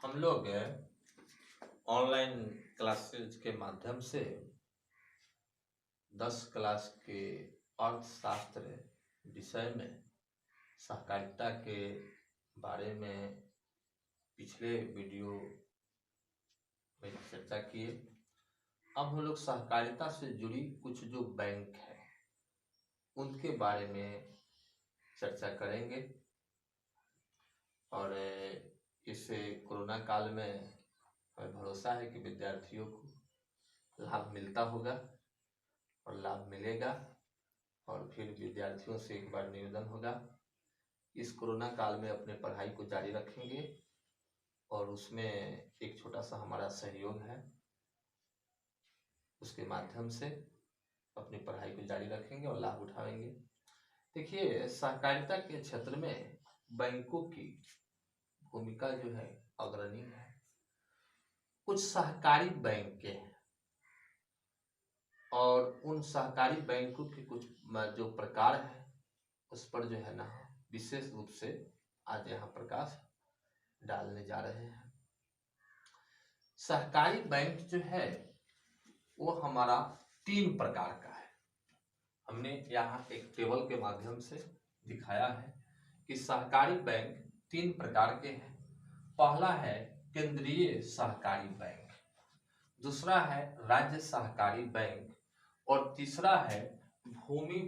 हम लोग online classes के माध्यम से 10 क्लास के अर्थशास्त्र विषय में सहकारिता के बारे में पिछले वीडियो में चर्चा किए। अब हम लोग सहकारिता से जुड़ी कुछ जो बैंक है उनके बारे में चर्चा करेंगे और इस कोरोना काल में हमें भरोसा है कि विद्यार्थियों को लाभ मिलता होगा और लाभ मिलेगा। और फिर विद्यार्थियों से एक बार निवेदन होगा, इस कोरोना काल में अपने पढ़ाई को जारी रखेंगे और उसमें एक छोटा सा हमारा सहयोग है, उसके माध्यम से अपनी पढ़ाई को जारी रखेंगे और लाभ उठाएंगे। देखिए, सहकारिता के क्षेत्र में बैंकों की भूमिका जो है अग्रणी है। कुछ सहकारी बैंक हैं और उन सहकारी बैंकों के कुछ जो प्रकार है उस पर जो है ना विशेष रूप से आज यहाँ प्रकाश डालने जा रहे हैं। सहकारी बैंक जो है वो हमारा 3 प्रकार का है। हमने यहाँ एक टेबल के माध्यम से दिखाया है कि सहकारी बैंक 3 प्रकार के हैं। पहला है केंद्रीय सहकारी बैंक, दूसरा है राज्य सहकारी बैंक और तीसरा है भूमि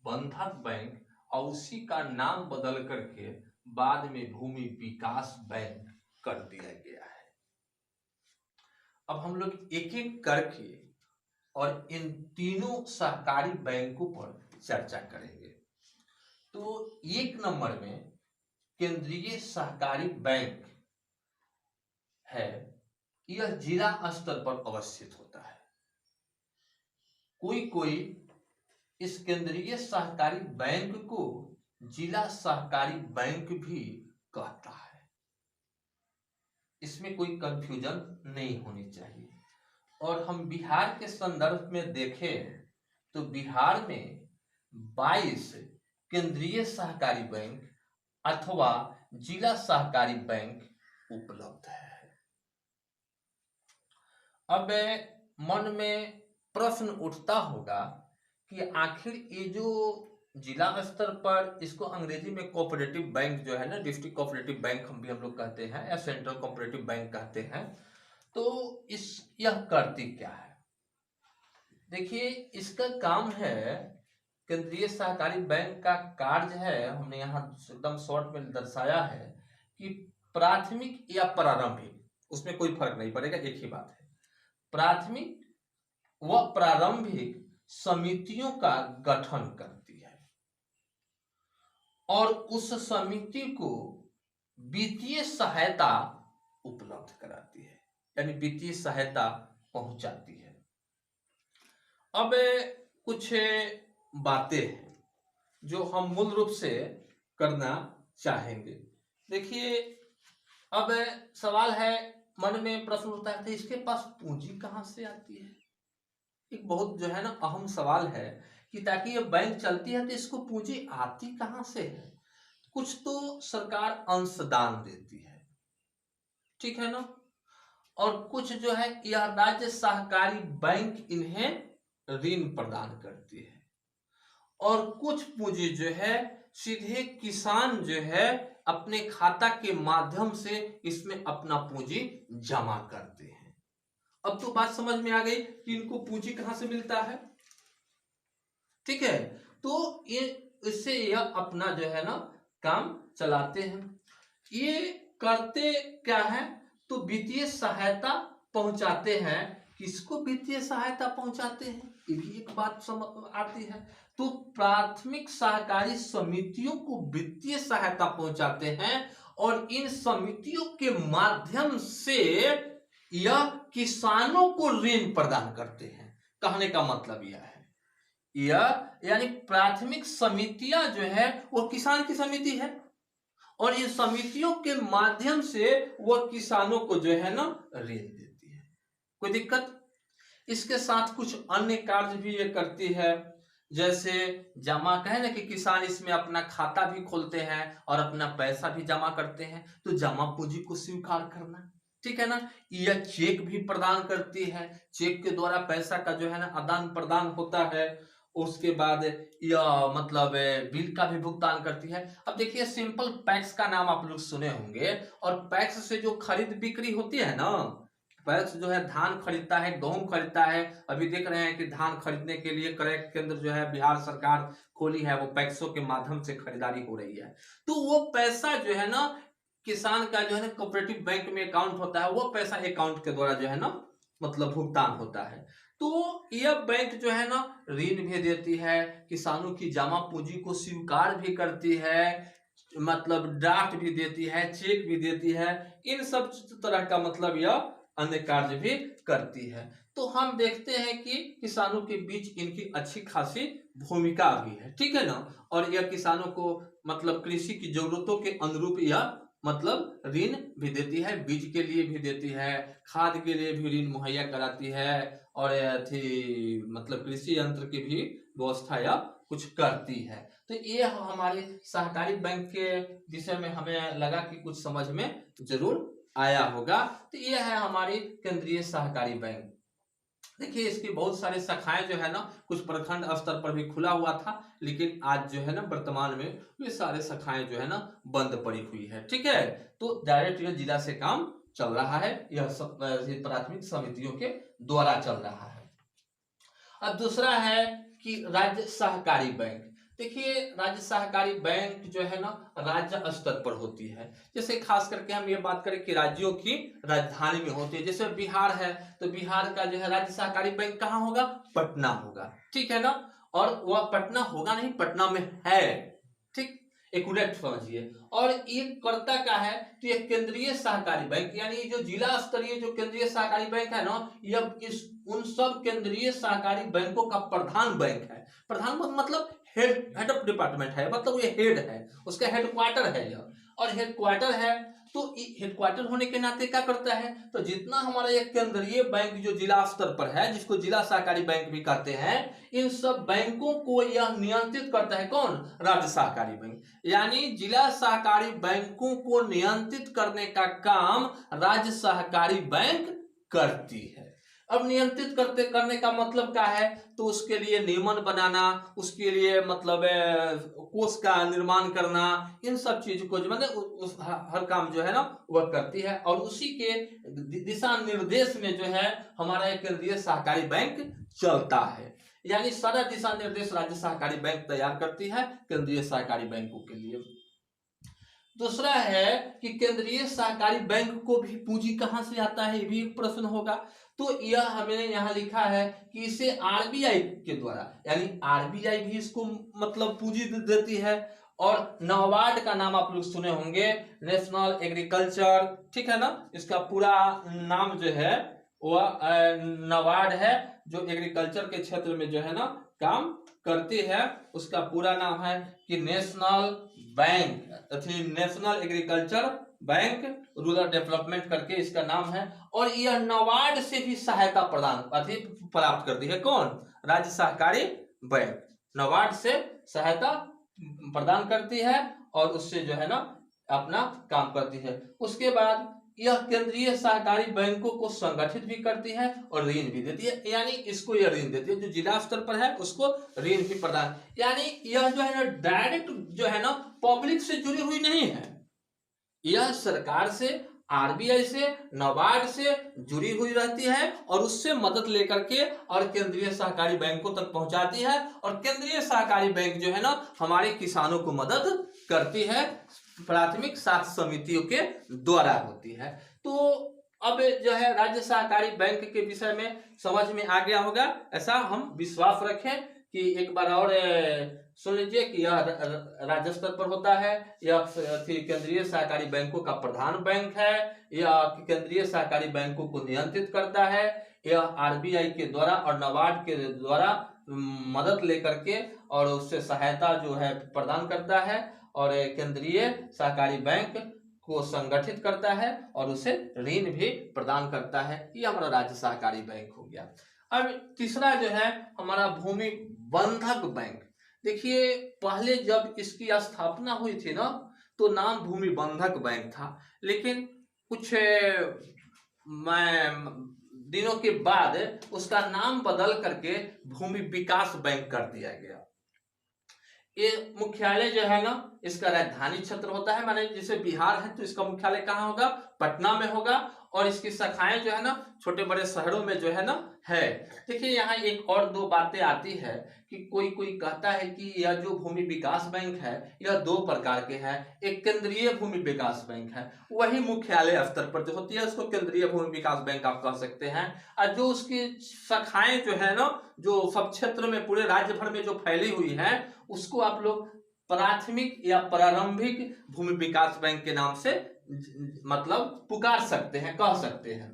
बंधक बैंक और उसी का नाम बदल करके बाद में भूमि विकास बैंक कर दिया गया है। अब हम लोग एक एक करके और इन तीनों सहकारी बैंकों पर चर्चा करेंगे। तो 1 नंबर में केंद्रीय सहकारी बैंक है, यह जिला स्तर पर अवस्थित होता है। कोई इस केंद्रीय सहकारी बैंक को जिला सहकारी बैंक भी कहता है। इसमें कोई कंफ्यूजन नहीं होनी चाहिए। और हम बिहार के संदर्भ में देखें तो बिहार में 22 केंद्रीय सहकारी बैंक अथवा जिला सहकारी बैंक उपलब्ध है। अब मन में प्रश्न उठता होगा कि आखिर ये जो जिला स्तर पर, इसको अंग्रेजी में कोऑपरेटिव बैंक जो है ना, डिस्ट्रिक्ट कोऑपरेटिव बैंक हम लोग कहते हैं या सेंट्रल कोऑपरेटिव बैंक कहते हैं, तो यह करती क्या है? देखिए, इसका काम है, केंद्रीय सहकारी बैंक का कार्य है, हमने यहाँ एकदम शॉर्ट में दर्शाया है कि प्राथमिक या प्रारंभिक, उसमें कोई फर्क नहीं पड़ेगा, एक ही बात है। प्राथमिक व प्रारंभिक समितियों का गठन करती है और उस समिति को वित्तीय सहायता उपलब्ध कराती है, यानी वित्तीय सहायता पहुंचाती है। अब कुछ बातें हैं जो हम मूल रूप से करना चाहेंगे। देखिए, अब सवाल है, मन में प्रश्न उठता है, इसके पास पूंजी कहां से आती है? एक बहुत जो है ना अहम सवाल है कि ताकि ये बैंक चलती है तो इसको पूंजी आती कहां से है? कुछ तो सरकार अंशदान देती है, ठीक है ना, और कुछ जो है यह राज्य सहकारी बैंक इन्हें ऋण प्रदान करती है और कुछ पूंजी जो है सीधे किसान जो है अपने खाता के माध्यम से इसमें अपना पूंजी जमा करते हैं। अब तो बात समझ में आ गई कि इनको पूंजी कहां से मिलता है, ठीक है। तो ये इससे यह अपना जो है ना काम चलाते हैं। ये करते क्या है? तो वित्तीय सहायता पहुंचाते हैं। किसको वित्तीय सहायता पहुंचाते हैं, ये भी एक बात समझ आती है। तो प्राथमिक सहकारी समितियों को वित्तीय सहायता पहुंचाते हैं और इन समितियों के माध्यम से यह किसानों को ऋण प्रदान करते हैं। कहने का मतलब यह है, यह यानी प्राथमिक समितियां जो है वो किसान की समिति है और इन समितियों के माध्यम से वह किसानों को जो है ना ऋण देती है। कोई दिक्कत? इसके साथ कुछ अन्य कार्य भी ये करती है, जैसे जमा कहे ना कि किसान इसमें अपना खाता भी खोलते हैं और अपना पैसा भी जमा करते हैं, तो जमा पूंजी को स्वीकार करना, ठीक है ना। यह चेक भी प्रदान करती है, चेक के द्वारा पैसा का जो है ना आदान प्रदान होता है। उसके बाद यह मतलब बिल का भी भुगतान करती है। अब देखिए सिंपल पैक्स का नाम आप लोग सुने होंगे, और पैक्स से जो खरीद बिक्री होती है ना, पैक्स जो है धान खरीदता है, गेहूं खरीदता है। अभी देख रहे हैं कि धान खरीदने के लिए क्रय केंद्र जो है बिहार सरकार खोली है, वो पैक्सों के माध्यम से खरीदारी हो रही है। तो वो पैसा जो है ना किसान का जो है ना कोऑपरेटिव बैंक में अकाउंट होता है, वो पैसा अकाउंट के द्वारा जो है ना मतलब भुगतान होता है। तो यह बैंक जो है ना ऋण भी देती है, किसानों की जमा पूंजी को स्वीकार भी करती है, मतलब ड्राफ्ट भी देती है, चेक भी देती है, इन सब तरह का मतलब यह अन्य कार्य भी करती है। तो हम देखते हैं कि किसानों के बीच इनकी अच्छी खासी भूमिका भी है, ठीक है ना। और यह किसानों को मतलब कृषि की जरूरतों के अनुरूप यह मतलब ऋण भी देती है, बीज के लिए भी देती है, खाद के लिए भी ऋण मुहैया कराती है, और थी मतलब कृषि यंत्र की भी व्यवस्था या कुछ करती है। तो ये हमारे सहकारी बैंक के विषय में हमें लगा कि कुछ समझ में जरूर आया होगा। तो ये है हमारी केंद्रीय सहकारी बैंक। देखिए इसकी बहुत सारे शाखाएं जो है ना कुछ प्रखंड स्तर पर भी खुला हुआ था, लेकिन आज जो है ना वर्तमान में ये सारे शाखाएं जो है ना बंद पड़ी हुई है, ठीक है। तो डायरेक्ट ये जिला से काम चल रहा है, यह सब प्राथमिक समितियों के द्वारा चल रहा है। अब दूसरा है कि राज्य सहकारी बैंक। देखिए राज्य सहकारी बैंक जो है ना राज्य स्तर पर होती है। जैसे खास करके हम ये बात करें कि राज्यों की राजधानी में होती है, जैसे बिहार है तो बिहार का जो है राज्य सहकारी बैंक कहाँ होगा, पटना होगा, ठीक है ना। और वह पटना होगा नहीं, पटना में है, ठीक, एक्यूरेट समझिए। और ये करता क्या है, तो ये केंद्रीय सहकारी बैंक यानी जो जिला स्तरीय जो केंद्रीय सहकारी बैंक है ना, यह इस उन सब केंद्रीय सहकारी बैंकों का प्रधान बैंक है। प्रधान मतलब हेड ऑफ डिपार्टमेंट है, मतलब ये हेड है, उसका हेडक्वार्टर है यह। और हेडक्वार्टर है तो हेडक्वार्टर होने के नाते क्या करता है, तो जितना हमारा ये केंद्रीय बैंक जो जिला स्तर पर है, जिसको जिला सहकारी बैंक भी कहते हैं, इन सब बैंकों को यह नियंत्रित करता है। कौन, राज्य सहकारी बैंक। यानी जिला सहकारी बैंकों को नियंत्रित करने का काम राज्य सहकारी बैंक करती है। अब नियंत्रित करने का मतलब क्या है, तो उसके लिए नियमन बनाना, उसके लिए मतलब कोष का निर्माण करना, इन सब चीज को जो मतलब हर काम जो है ना वह करती है। और उसी के दिशा निर्देश में जो है हमारा एक केंद्रीय सहकारी बैंक चलता है। यानी सारा दिशा निर्देश राज्य सहकारी बैंक तैयार करती है केंद्रीय सहकारी बैंकों के लिए। दूसरा है कि केंद्रीय सहकारी बैंक को भी पूंजी कहां से आता है, ये भी एक प्रश्न होगा। तो यह हमें यहाँ लिखा है कि इसे आरबीआई के द्वारा, यानी आरबीआई भी इसको मतलब पूंजी देती है। और नाबार्ड का नाम आप लोग सुने होंगे, नेशनल एग्रीकल्चर, ठीक है ना, इसका पूरा नाम जो है वह नाबार्ड है, जो एग्रीकल्चर के क्षेत्र में जो है ना काम करती है। उसका पूरा नाम है कि national bank, national agriculture bank rural development करके इसका नाम है। और यह नाबार्ड से भी सहायता प्रदान प्राप्त करती है। कौन, राज्य सहकारी बैंक नाबार्ड से सहायता प्रदान करती है और उससे जो है ना अपना काम करती है। उसके बाद यह केंद्रीय सहकारी बैंकों को संगठित भी करती है और ऋण भी देती है, यानी इसको यह ऋण देती है जो जिला स्तर पर है उसको ऋण भी प्रदान, यानी यह जो है ना डायरेक्ट जो है ना पब्लिक से जुड़ी हुई नहीं है, यह सरकार से, आरबीआई से, नाबार्ड से जुड़ी हुई रहती है और उससे मदद लेकर के और केंद्रीय सहकारी बैंकों तक पहुंचाती है। और केंद्रीय सहकारी बैंक जो है ना हमारे किसानों को मदद करती है, प्राथमिक साख समितियों के द्वारा होती है। तो अब जो है राज्य सहकारी बैंक के विषय में समझ में आ गया होगा, ऐसा हम विश्वास रखें। कि एक बार और सुन लीजिए कि यह राज्य स्तर पर होता है, यह केंद्रीय सहकारी बैंकों का प्रधान बैंक है, यह केंद्रीय सहकारी बैंकों को नियंत्रित करता है, यह आरबीआई के द्वारा और नाबार्ड के द्वारा मदद लेकर के और उससे सहायता जो है प्रदान करता है, और केंद्रीय सहकारी बैंक को संगठित करता है और उसे ऋण भी प्रदान करता है। ये हमारा राज्य सहकारी बैंक हो गया। अब तीसरा जो है हमारा भूमि बंधक बैंक। देखिए पहले जब इसकी स्थापना हुई थी ना तो नाम भूमि बंधक बैंक था, लेकिन कुछ दिनों के बाद उसका नाम बदल करके भूमि विकास बैंक कर दिया गया। ये मुख्यालय जो है ना, इसका राजधानी क्षेत्र होता है, माने जैसे बिहार है तो इसका मुख्यालय कहाँ होगा, पटना में होगा, और इसकी शाखाएं जो है ना छोटे बड़े शहरों में जो है ना है। देखिए यहाँ एक और दो बातें आती है कि कोई कोई कहता है कि यह जो भूमि विकास बैंक है यह दो प्रकार के हैं। एक केंद्रीय भूमि विकास बैंक है, वही मुख्यालय स्तर पर जो होती है उसको केंद्रीय भूमि विकास बैंक आप कह सकते हैं, और जो उसकी शाखाएं जो है ना जो सब क्षेत्र में पूरे राज्य भर में जो फैली हुई है उसको आप लोग प्राथमिक या प्रारंभिक भूमि विकास बैंक के नाम से मतलब पुकार सकते हैं, कह सकते हैं।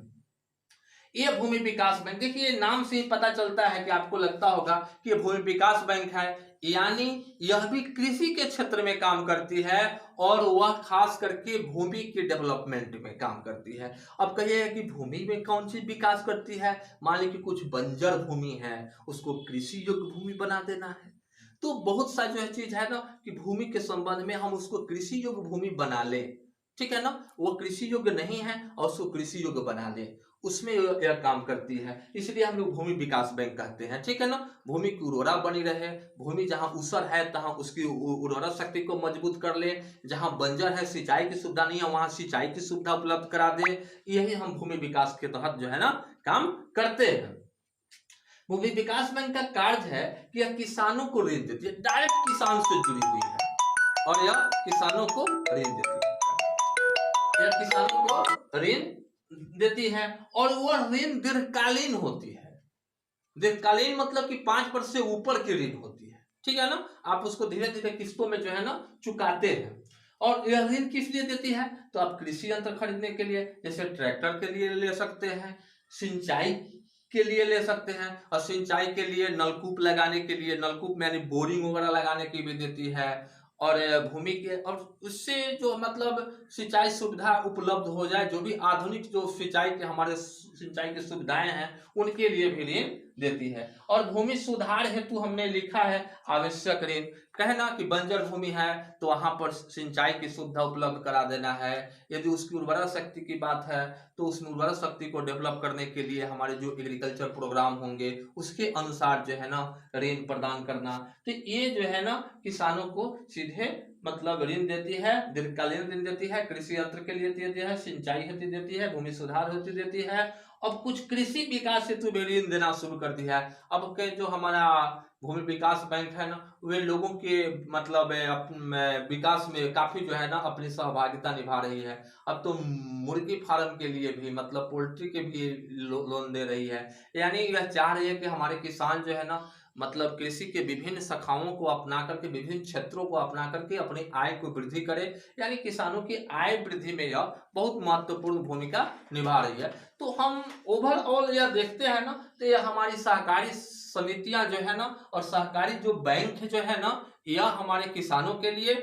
ये भूमि विकास बैंक, देखिए नाम से ही पता चलता है कि आपको लगता होगा कि ये भूमि विकास बैंक है, यानी यह भी कृषि के क्षेत्र में काम करती है और वह खास करके भूमि के डेवलपमेंट में काम करती है। अब कहिए कि भूमि में कौन सी विकास करती है, मान लीजिए कि कुछ बंजर भूमि है उसको कृषि योग्य भूमि बना देना है, तो बहुत सा जो है चीज है ना कि भूमि के संबंध में हम उसको कृषि योग्य भूमि बना ले, ठीक है ना, वो कृषि योग्य नहीं है और उसको कृषि योग्य बना ले, उसमें यह काम करती है, इसलिए हम लोग भूमि विकास बैंक कहते हैं, ठीक है ना। भूमि की उर्वरा बनी रहे, भूमि जहां ऊसर है तहां उसकी उर्वरा शक्ति को मजबूत कर ले, जहां बंजर है सिंचाई की सुविधा नहीं है वहां सिंचाई की सुविधा उपलब्ध करा दे, यही हम भूमि विकास के तहत जो है ना काम करते हैं। भूमि विकास बैंक का कार्य है कि यह किसानों को ऋण देती है, डायरेक्ट किसान से जुड़ी हुई है, और यह किसानों को ऋण देती है, यह किसानों को ऋण देती है, और वह ऋण दीर्घकालीन होती है। दीर्घकालीन मतलब कि 5 वर्ष से ऊपर की ऋण होती है, ठीक है ना, आप उसको धीरे धीरे किस्तों में जो है ना चुकाते हैं। और यह ऋण किस लिए देती है, तो आप कृषि यंत्र खरीदने के लिए, जैसे ट्रैक्टर के लिए ले सकते हैं, सिंचाई के लिए ले सकते हैं, और सिंचाई के लिए नलकूप लगाने के लिए, नलकूप में यानी बोरिंग वगैरह लगाने की भी देती है, और भूमि के और उससे जो मतलब सिंचाई सुविधा उपलब्ध हो जाए, जो भी आधुनिक जो सिंचाई के हमारे सिंचाई की सुविधाएं हैं उनके लिए भी ऋण देती है। और भूमि सुधार हेतु हमने लिखा है आवश्यक ऋण, कहना कि बंजर भूमि है तो वहां पर सिंचाई की सुविधा उपलब्ध करा देना है, यदि उसकी उर्वरा शक्ति की बात है तो उस उर्वरा शक्ति को डेवलप करने के लिए हमारे जो एग्रीकल्चर प्रोग्राम होंगे उसके अनुसार जो है ना ऋण प्रदान करना। तो ये जो है ना किसानों को सीधे मतलब ऋण देती है, दीर्घकालीन ऋण देती है, कृषि यंत्र के लिए देती है, सिंचाई हेतु देती है, भूमि सुधार हेतु देती है, अब कुछ कृषि विकास हेतु भी ऋण देना शुरू कर दिया है। अब के जो हमारा भूमि विकास बैंक है ना वे लोगों के मतलब विकास में काफी जो है ना अपनी सहभागिता निभा रही है। अब तो मुर्गी फार्म के लिए भी मतलब पोल्ट्री के भी लोन दे रही है, यानी यह चाह रही है कि हमारे किसान जो है ना मतलब कृषि के विभिन्न शाखाओं को अपना करके, विभिन्न क्षेत्रों को अपना करके अपनी आय को वृद्धि करे, यानी किसानों की आय वृद्धि में यह बहुत महत्वपूर्ण भूमिका निभा रही है। तो हम ओवरऑल यह देखते हैं ना तो यह हमारी सहकारी समितियां जो है ना और सहकारी जो बैंक जो है ना यह हमारे किसानों के लिए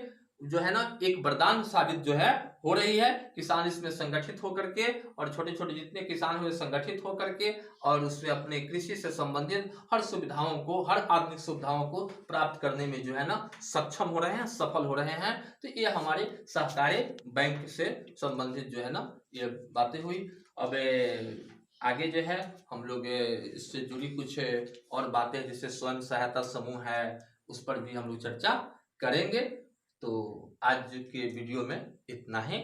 जो है ना एक वरदान साबित जो है हो रही है। किसान इसमें संगठित होकर के और छोटे छोटे जितने किसान हुए संगठित होकर के और उसमें अपने कृषि से संबंधित हर सुविधाओं को, हर आधुनिक सुविधाओं को प्राप्त करने में जो है ना सक्षम हो रहे हैं, सफल हो रहे हैं। तो ये हमारे सहकारी बैंक से संबंधित जो है ना ये बातें हुई। अब आगे जो है हम लोग इससे जुड़ी कुछ और बातें जैसे स्वयं सहायता समूह है उस पर भी हम लोग चर्चा करेंगे। तो आज के वीडियो में इतना ही।